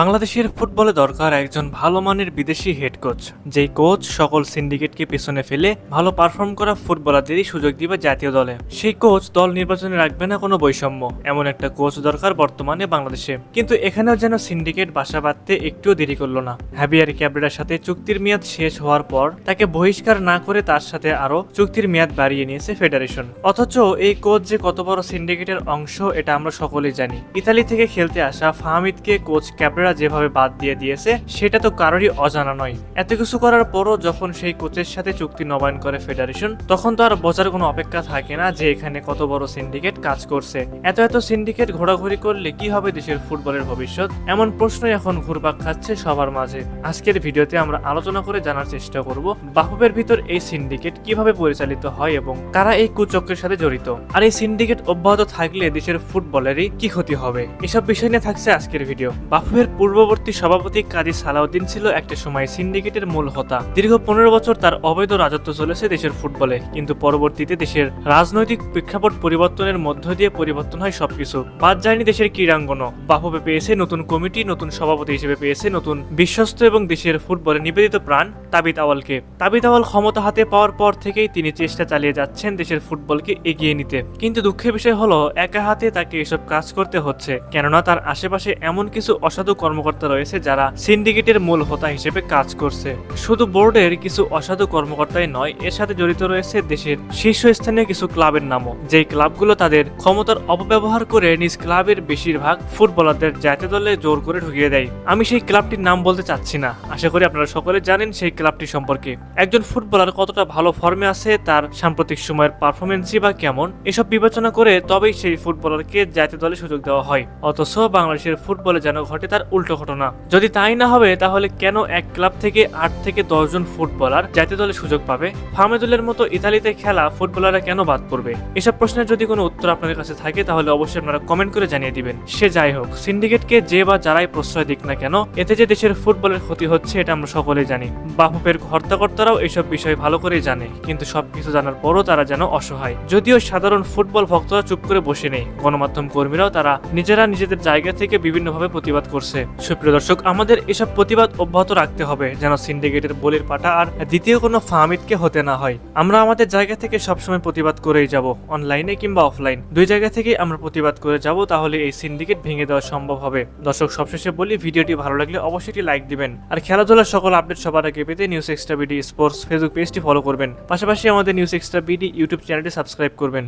বাংলাদেশের ফুটবলে দরকার একজন ভালো মানের বিদেশি হেড কোচ, যেই কোচ সকল সিন্ডিকেটকে পেছনে ফেলে ভালো পারফর্ম করা ফুটবলারদেরই সুযোগ দিবে জাতীয় দলে। সেই কোচ দল নির্বাচনে রাখবে না কোনো বৈষম্য, এমন একটা কোচ দরকার বর্তমানে বাংলাদেশে। কিন্তু এখানেও যেন সিন্ডিকেট বাসা বাঁধতে একটুও দেরি করলো না। হ্যাভিয়ার ক্যাব্রেরার সাথে চুক্তির মেয়াদ শেষ হওয়ার পর তাকে বহিষ্কার না করে তার সাথে আরো চুক্তির মেয়াদ বাড়িয়ে নিয়েছে ফেডারেশন। অথচ এই কোচ যে কত বড় সিন্ডিকেটের অংশ এটা আমরা সকলেই জানি। ইতালি থেকে খেলতে আসা ফাহমিদকে কোচ ক্যাব্রেরা যেভাবে বাদ দিয়ে দিয়েছে সেটা তো কারোরই অজানা নয়। এত কিছু করার পরও যখন সেই কোচের সাথে চুক্তি নবায়ন করে ফেডারেশন, তখন তো আর বোঝার কোনো অপেক্ষা থাকে না যে এখানে কত বড় সিন্ডিকেট কাজ করছে। এত সিন্ডিকেট ঘোরাঘুরি করলে কি হবে দেশের ফুটবলের ভবিষ্যৎ, এমন প্রশ্নই এখন ঘুরপাক খাচ্ছে সবার মাঝে। আজকের ভিডিওতে আমরা আলোচনা করে জানার চেষ্টা করব বাফুফের ভিতর এই সিন্ডিকেট কিভাবে পরিচালিত হয় এবং কারা এই কুচক্রের সাথে জড়িত, আর এই সিন্ডিকেট অব্যাহত থাকলে দেশের ফুটবলেরই কি ক্ষতি হবে। এসব বিষয় নিয়ে থাকছে আজকের ভিডিও। বাফুফের পূর্ববর্তী সভাপতি কাজী সালাউদ্দিন ছিল একটা সময় সিন্ডিকেটের মূল হোতা। দীর্ঘ 15 বছর তার অবৈধ রাজত্ব চলেছে দেশের ফুটবলে, কিন্তু পরবর্তীতে দেশের রাজনৈতিক প্রেক্ষাপট পরিবর্তনের মধ্য দিয়ে পরিবর্তন হয় সবকিছু। বাদ যায়নি দেশের ক্রীড়াঙ্গনও। বাফুফে পেয়েছে নতুন কমিটি, নতুন সভাপতি হিসেবে পেয়েছে নতুন বিশ্বস্ত এবং দেশের ফুটবলে নিবেদিত প্রাণ তাবিত আওয়ালকে। তাবিত আওয়াল ক্ষমতা হাতে পাওয়ার পর থেকেই তিনি চেষ্টা চালিয়ে যাচ্ছেন দেশের ফুটবলকে এগিয়ে নিতে। কিন্তু দুঃখের বিষয় হলো একা হাতে তাকে এসব কাজ করতে হচ্ছে, কেননা তার আশেপাশে এমন কিছু অসাধু কর্মকর্তা রয়েছে যারা সিন্ডিকেটের মূল হোতা হিসেবে কাজ করছে। শুধু বোর্ডের কিছু অসাধু কর্মকর্তাই নয়, এর সাথে জড়িত রয়েছে দেশের শীর্ষস্থানীয় কিছু ক্লাবের নামও, যেই ক্লাবগুলো তাদের ক্ষমতার অপব্যবহার করে নিজ ক্লাবের বেশিরভাগ ফুটবলারদের জাতীয় দলে জোর করে ঢুকিয়ে দেয়। আমি সেই ক্লাবটির নাম বলতে চাচ্ছি না, আশা করি আপনারা সকলে জানেন সেই ক্লাবটি সম্পর্কে। একজন ফুটবলার কতটা ভালো ফর্মে আছে, তার সাম্প্রতিক সময়ের পারফরমেন্সই বা কেমন, এসব বিবেচনা করে তবেই সেই ফুটবলারকে জাতীয় দলে সুযোগ দেওয়া হয়। অথচ বাংলাদেশের ফুটবলে যেন ঘটে তার উল্টো ঘটনা। যদি তাই না হবে তাহলে কেন এক ক্লাব থেকে 8 থেকে 10 জন ফুটবলার জাতীয় দলে সুযোগ পাবে? ফাহমিদুলের মতো ইতালিতে খেলা ফুটবলাররা কেন বাদ পড়বে? এসব প্রশ্নের যদি কোনো উত্তর আপনাদের কাছে থাকে তাহলে অবশ্যই আপনারা কমেন্ট করে জানিয়ে দিবেন। সে যাই হোক, সিন্ডিকেটকে যে বা যারাই প্রশ্রয় দিক না কেন, এতে যে দেশের ফুটবলের ক্ষতি হচ্ছে এটা আমরা সকলেই জানি। বাফুফের হর্তাকর্তারাও এসব বিষয় ভালো করেই জানে, কিন্তু সবকিছু জানার পরও তারা যেন অসহায়। যদিও সাধারণ ফুটবল ভক্তরা চুপ করে বসে নেই, গণমাধ্যম কর্মীরাও তারা নিজেরা নিজেদের জায়গা থেকে বিভিন্নভাবে প্রতিবাদ করছে। সুপ্রিয় দর্শক, আমাদের এসব প্রতিবাদ অব্যাহত রাখতে হবে যেন সিন্ডিকেটের বলির পাঠা আর দ্বিতীয় কোনো ফাহমিদকে হতে না হয়। আমরা আমাদের জায়গা থেকে সবসময় প্রতিবাদ করেই যাব, অনলাইনে কিংবা অফলাইন, দুই জায়গা থেকে আমরা প্রতিবাদ করে যাব, তাহলে এই সিন্ডিকেট ভেঙে দেওয়া সম্ভব হবে। দর্শক, সবশেষে বলি, ভিডিওটি ভালো লাগলে অবশ্যই লাইক দিবেন, আর খেলাধুলার সকল আপডেট সবার আগে পেতে news extra BD sports Facebook পেজটি ফলো করবেন। পাশাপাশি আমাদের নিউজ এক্সট্রা বিডি ইউটিউব চ্যানেলটি সাবস্ক্রাইব করবেন।